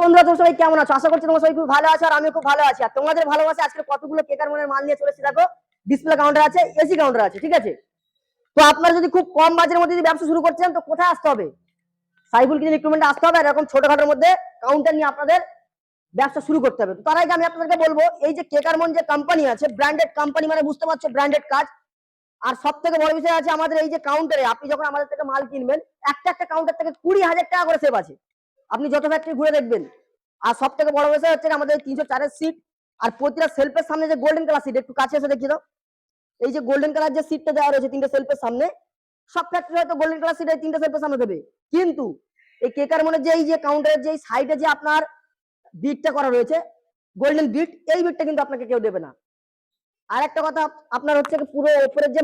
বন্ধুরা তোমরা সবাই কেমন আছো? আশা করছি তোমরা সবাই খুব ভালো আছো আর আমি খুব ভালো আছি। আর তোমাদের ভালোবাসা আজকে কতগুলো কেকার মনের মাল নিয়ে চলেছি। দেখো ডিসপ্লে কাউন্টার আছে, এসি কাউন্টার আছে, ঠিক আছে। তো আপনারা যদি খুব কম বাজেটের মধ্যে যদি ব্যবসা শুরু করছেন তো কোথায় আসতে হবে? সাইফুল কিচেন রিক্রুটমেন্টে আসতে হবে। এরকম ছোটখাটোর মধ্যে কাউন্টার নিয়ে আপনাদের ব্যবসা শুরু করতে হবে। তো তার আগে আমি আপনাদেরকে বলবো, এই যে কেকার মন যে কোম্পানি আছে, ব্র্যান্ডেড কোম্পানি, মানে বুঝতে পারছো ব্র্যান্ডেড কাজ। আর সব থেকে বড় বিষয় আছে আমাদের এই যে কাউন্টারে আপনি যখন আমাদের থেকে মাল কিনবেন, একটা একটা কাউন্টার থেকে 20,000 টাকা করে সেভ আছে। আপনি যত ফ্যাক্টরি ঘুরে দেখবেন। আর সব থেকে বড় বিষয় হচ্ছে আমাদের 304 এর সিট। আর প্রতিটা সেলফের সামনে যে গোল্ডেন কালার সিট, একটু কাছে এসে দেখিয়ে দাও। এই যে গোল্ডেন কালার যে সিটটা দেওয়া রয়েছে তিনটে সেলফের সামনে, সব ফ্যাক্টরি হয়তো গোল্ডেন কালার সিট এই তিনটে সেলফের সামনে দেবে, কিন্তু এই কেকার মনে যে এই যে কাউন্টারের যে সাইডে যে আপনার বিটটা করা রয়েছে, গোল্ডেন বিট, এই বিটটা কিন্তু আপনাকে কেউ দেবে না। আর একটা কথা, আপনার হচ্ছে পুরো উপরের যে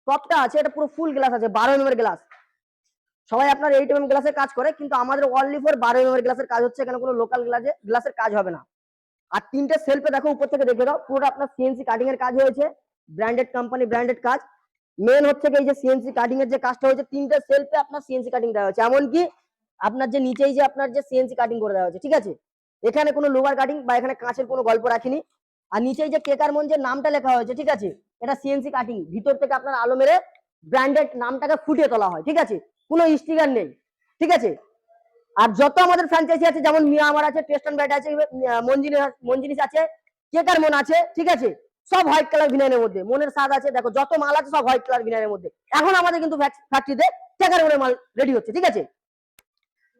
টপটা আছে এটা পুরো ফুল গ্লাস আছে, 12 mm গ্লাস। সবাই আপনার 8 mm গ্লাসের কাজ করে, কিন্তু আমাদের অনলি ফর 12 mm গ্লাসের কাজ হচ্ছে, এখানে কোনো লোকাল গ্লাসের কাজ হবে না। আর তিনটে সেলফে দেখো উপর থেকে দেখে দাও, পুরো আপনার সিএনসি কাটিং এর কাজ হয়েছে, ব্র্যান্ডেড কোম্পানি ব্র্যান্ডেড কাজ। মেন হচ্ছে এই যে সিএনসি কাটিং এর যে কাজটা হয়েছে, তিনটে সেলফে আপনার সিএনসি কাটিং দেওয়া হয়েছে। এমনকি আপনার যে নিচেই যে আপনার যে সিএনসি কাটিং করে দেওয়া হয়েছে, ঠিক আছে। এখানে কোনো লোভার কাটিং বা এখানে কাঁচের কোনো গল্প রাখিনি। আর নিচেই যে কেকার মন যে নামটা লেখা হয়েছে, ঠিক আছে, এটা সিএনসি কাটিং, ভিতর থেকে আপনার আলো মেরে ব্র্যান্ডেড নামটাকে ফুটিয়ে তোলা হয়, ঠিক আছে, কোনো স্টিকার নেই, ঠিক আছে। আর যত আমাদের ফ্র্যাঞ্চাইজি আছে, যেমন মিয়া আমার আছে, টেস্ট অ্যান্ড ব্যাট আছে, মঞ্জিনিস আছে, কেকার মন আছে, ঠিক আছে, সব হোয়াইট কালার ভিনাইনের মধ্যে। মনের স্বাদ আছে, দেখো যত মাল আছে সব হোয়াইট কালার ভিনাইনের মধ্যে। এখন আমাদের কিন্তু ফ্যাক্টরিতে কেকার মনের মাল রেডি হচ্ছে, ঠিক আছে।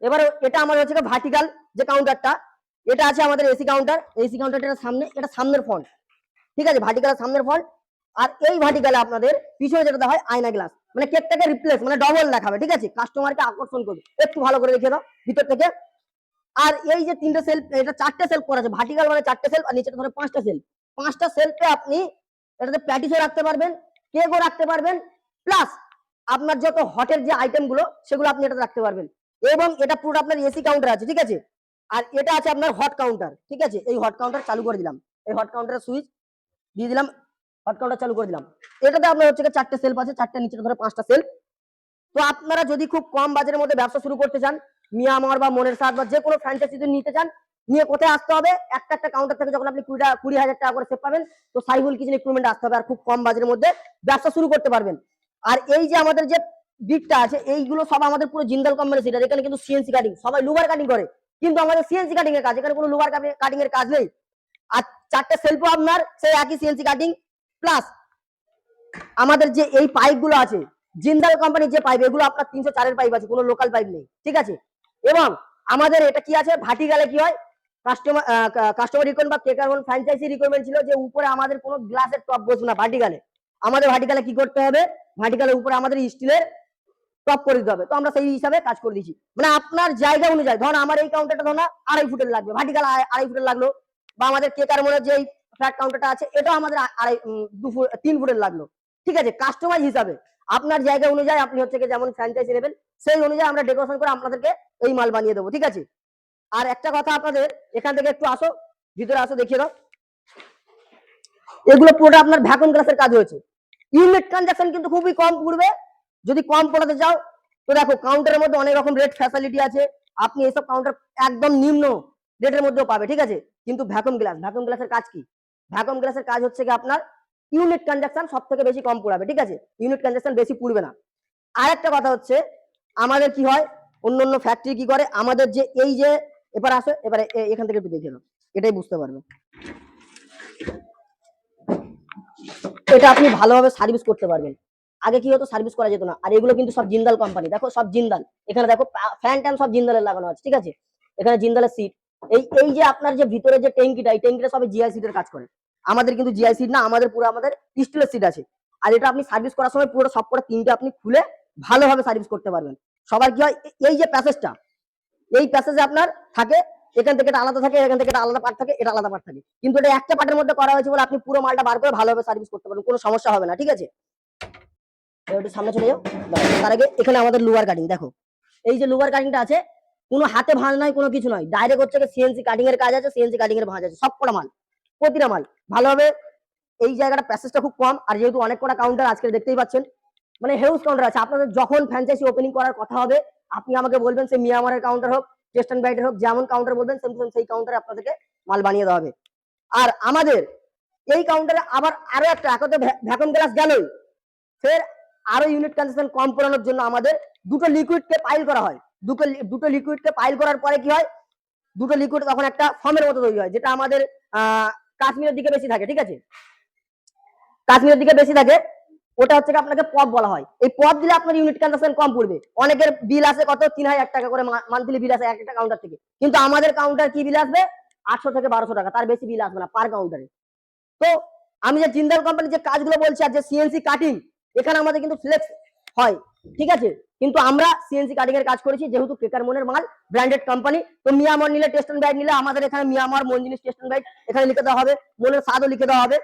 এবার এটা আমার হচ্ছে ভার্টিক্যাল যে কাউন্টারটা, এটা আছে আমাদের এসি কাউন্টার। এসি কাউন্টারটার সামনে, এটা সামনের ফ্রন্ট, ঠিক আছে, ভার্টিক্যালের সামনের ফ্রন্ট। আর এই ভার্টিক্যালে আপনাদের পিছনে যেটা হয় আয়না গ্লাস, মানে কেকটাকে রিপ্লেস, মানে ডবল দেখাবে, ঠিক আছে, কাস্টমারকে আকর্ষণ করবে। একটু ভালো করে দেখে দাও ভিতর থেকে। আর এই যে তিনটে সেলফ, এটা 4টে সেলফ করা আছে, ভার্টিক্যাল মানে 4টে সেলফ, আর নিচে ধরে 5টা সেলফ। 5টা সেলফে আপনি এটাতে প্যাটিসও রাখতে পারবেন, কেকও রাখতে পারবেন, প্লাস আপনার যত হটের যে আইটেম গুলো সেগুলো আপনি এটাতে রাখতে পারবেন। এবং এটা পুরো আপনার এসি কাউন্টার আছে, ঠিক আছে। আর এটা আছে আপনার হট কাউন্টার, ঠিক আছে। এই হট কাউন্টার চালু করে দিলাম, এই হট কাউন্টারের সুইচ দিয়ে দিলাম, হট কাউন্টার চালু করে দিলাম। এটাতে আপনার হচ্ছে 4টে সেলফ আছে, 4টে নিচে ধরে 5টা সেলফ। তো আপনারা যদি খুব কম বাজেটের মধ্যে ব্যবসা শুরু করতে চান, মিয়ামার বা মনের স্বাদ বা যে কোনো ফ্র্যাঞ্চাইজি যদি নিতে চান, নিয়ে কোথায় আসতে হবে? একটা একটা কাউন্টার থেকে যখন আপনি 20,000 টাকা করে সেভ পাবেন, তো সাইফুল কিচেন রিক্রুটমেন্টে আসতে হবে, আর খুব কম বাজেটের মধ্যে ব্যবসা শুরু করতে পারবেন। আর এই যে আমাদের যে বিটটা আছে, এইগুলো সব আমাদের পুরো জিন্দাল কোম্পানি সিট। এখানে কিন্তু সিএনসি কাটিং, সবাই লুবার কাটিং করে, কিন্তু আমাদের সিএনসি কাটিং এর কাজ, এখানে কোনো লুবার কাটিং এর কাজ নেই। আর 4টে সেলফও আপনার সেই একই সিএনসি কাটিং, প্লাস আমাদের যে এই পাইপ গুলো আছে, জিন্দাল কোম্পানির যে পাইপ, এগুলো আপনার 304 এর পাইপ আছে, কোনো লোকাল পাইপ নেই, ঠিক আছে। এবং আমাদের এটা কি আছে, ভার্টিক্যালে কি হয়, কাস্টমার রিকোয়ারমেন্ট বা কেকার মন ফ্র্যাঞ্চাইজি রিকোয়ারমেন্ট ছিল যে উপরে আমাদের কোনো গ্লাসের টপ বসবে না ভার্টিক্যালে। আমাদের ভার্টিক্যালে কি করতে হবে, ভার্টিক্যালের উপরে আমাদের স্টিলের টপ করে দিতে হবে। তো আমরা সেই হিসাবে কাজ করে দিচ্ছি, মানে আপনার জায়গা অনুযায়ী। ধরুন আমার এই কাউন্টারটা ধরুন 2.5 ফুটের লাগবে, ভার্টিক্যাল 2.5 ফুটের লাগলো, বা আমাদের কেকার মনের যে ফ্ল্যাট কাউন্টারটা আছে এটাও আমাদের 3 ফুটের লাগলো, ঠিক আছে। কাস্টমাইজ হিসাবে আপনার জায়গা অনুযায়ী আপনি হচ্ছে যেমন ফ্র্যাঞ্চাইজি নেবেন সেই অনুযায়ী আমরা ডেকোরেশন করে আপনাদেরকে এই মাল বানিয়ে দেবো, ঠিক আছে। আর একটা কথা, আপনাদের এখান থেকে একটু আসো, ভিতরে আসো, দেখিয়ে দাও। এগুলো পুরোটা আপনার ভ্যাকুয়াম গ্লাসের কাজ হয়েছে। ইউনিট ট্রানজাকশন কিন্তু খুবই কম পড়বে। যদি কম পড়াতে চাও তো দেখো কাউন্টারের মধ্যে অনেক রকম রেট ফ্যাসিলিটি আছে, আপনি এইসব কাউন্টার একদম নিম্ন রেটের মধ্যেও পাবে, ঠিক আছে। কিন্তু ভ্যাকুয়াম গ্লাসের কাজ কি? ভ্যাকুয়াম গ্লাসের কাজ হচ্ছে কি আপনার ইউনিট ট্রানজাকশন সব থেকে বেশি কম পড়াবে, ঠিক আছে, ইউনিট ট্রানজাকশন বেশি পড়বে না। আর একটা কথা হচ্ছে, আমাদের কি হয়, অন্য ফ্যাক্টরি কি করে, আমাদের যে এই যে এবার আসে, এবারে এখান থেকে একটু দেখে নাও, এটাই বুঝতে পারবে। এটা আপনি ভালোভাবে সার্ভিস করতে পারবেন। আগে কি হতো, সার্ভিস করা যেত না। আর এগুলো কিন্তু সব জিন্দাল কোম্পানি, দেখো সব জিন্দাল। এখানে দেখো ফ্যান ট্যান সব জিন্দালের লাগানো আছে, ঠিক আছে। এখানে জিন্দালের সিট, এই যে আপনার যে ভিতরে যে ট্যাঙ্কিটা, এই ট্যাঙ্কিটা সব জিআই সিটের কাজ করে। আমাদের কিন্তু জিআই সিট না, আমাদের পুরো আমাদের স্টিলের সিট আছে। আর এটা আপনি সার্ভিস করার সময় পুরো সব করে তিনটে আপনি খুলে ভালোভাবে সার্ভিস করতে পারবেন। সবার কি হয়, এই যে প্যাসেজটা, এই প্যাসেজে আপনার থাকে, এখান থেকে এটা আলাদা থাকে, এখান থেকে এটা আলাদা পার্ট থাকে, এটা আলাদা পার্ট থাকে, কিন্তু এটা একটা পার্টের মধ্যে করা হয়েছে বলে আপনি পুরো মালটা বার করে ভালোভাবে সার্ভিস করতে পারবেন, কোনো সমস্যা হবে না, ঠিক আছে। একটু সামনে চলে যাও। তার আগে এখানে আমাদের লুয়ার কাটিং দেখো, এই যে লুয়ার কাটিংটা আছে, কোনো হাতে ভাঁজ নাই, কোনো কিছু নয়, ডাইরেক্ট হচ্ছে সিএনসি কাটিং এর কাজ আছে, সিএনসি কাটিং এর ভাঁজ আছে, সব কটা মাল, প্রতিটা মাল ভালোভাবে। এই জায়গাটা প্যাসেজটা খুব কম, আর যেহেতু অনেক কটা কাউন্টার আজকে দেখতেই পাচ্ছেন, মানে হিউজ কাউন্টার আছে। আপনাদের যখন ফ্র্যাঞ্চাইজি ওপেনিং করার কথা হবে, আপনি আমাকে বলবেন, সে মিয়ামারের কাউন্টার হোক, টেস্ট অ্যান্ড বাইটের হোক, যেমন কাউন্টার বলবেন সেম টু সেম সেই কাউন্টারে আপনাদেরকে মাল বানিয়ে দেওয়া হবে। আর আমাদের এই কাউন্টারে আবার আরো একটা একতে ভ্যাকুয়াম গ্লাস গেলই, ফের আরো ইউনিট কনজাম্পশন কম করানোর জন্য আমাদের দুটো লিকুইডকে পাইল করা হয়। দুটো লিকুইডকে পাইল করার পরে কি হয়, দুটো লিকুইড তখন একটা ফর্মের মতো তৈরি হয়, যেটা আমাদের কাশ্মীরের দিকে বেশি থাকে, ঠিক আছে, কাশ্মীরের দিকে বেশি থাকে, ওটা হচ্ছে আপনাকে পপ বলা হয়। এই পপ দিলে আপনার ইউনিট কনজাম্পশন কম পড়বে। অনেকের বিল আসে কত 3000 টাকা করে মান্থলি বিল আসে একটা কাউন্টার থেকে, কিন্তু আমাদের কাউন্টার কি বিল আসবে 800 থেকে 1200 টাকা, তার বেশি বিল আসবে না পার কাউন্টারে। তো আমি যে জিন্দাল কোম্পানির যে কাজগুলো বলছি আর যে সিএনসি কাটিং, এখানে আমাদের কিন্তু ফ্লেক্স হয়, ঠিক আছে, কিন্তু আমরা সিএনসি কাটিং এর কাজ করেছি যেহেতু কেকার মনের মাল, ব্র্যান্ডেড কোম্পানি। তো মিয়ামর নিলে টেস্ট অ্যান্ড গাইড নিলে আমাদের এখানে মিয়ামর মনজিনিস টেস্ট অ্যান্ড গাইড এখানে লিখে দেওয়া হবে, মনের স্বাদও লিখে দেওয়া হবে।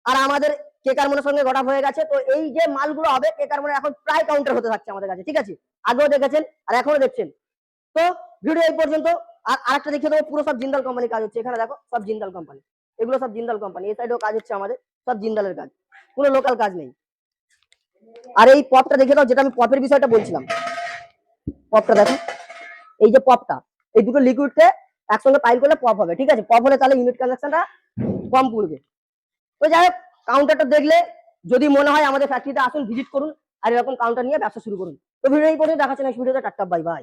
আর আমাদের কেকার মনের সঙ্গে গঠা হয়ে গেছে। তো এই যে মালগুলো হবে কেকার মনে এখন প্রায় কাউন্টার হতে থাকছে আমাদের কাছে, ঠিক আছে, আগেও দেখেছেন আর এখনো দেখছেন। তো ভিডিও এই পর্যন্ত। আর আরেকটা দেখিয়ে দেবো, পুরো সব জিন্দাল কোম্পানির কাজ হচ্ছে এখানে, দেখো সব জিন্দাল কোম্পানি, এগুলো সব জিন্দাল কোম্পানি। এই সাইডেও কাজ হচ্ছে আমাদের, সব জিন্দালের কাজ, কোনো লোকাল কাজ নেই। আর এই পপটা দেখে দাও, যেটা আমি পপের বিষয়টা বলছিলাম, পপটা দেখো, এই যে পপটা, এই দুটো লিকুইডকে একসঙ্গে পাইল করলে পপ হবে, ঠিক আছে, পপ হলে তাহলে ইউনিট কনজাম্পশনটা কম পড়বে। তো যাই হোক, কাউন্টারটা দেখলে যদি মনে হয় আমাদের ফ্যাক্টরিতে আসুন, ভিজিট করুন, আর এরকম কাউন্টার নিয়ে ব্যবসা শুরু করুন। তো ভিডিও এই পর্যন্ত, দেখাচ্ছে নেক্সট ভিডিওতে, টাটা বাই বাই।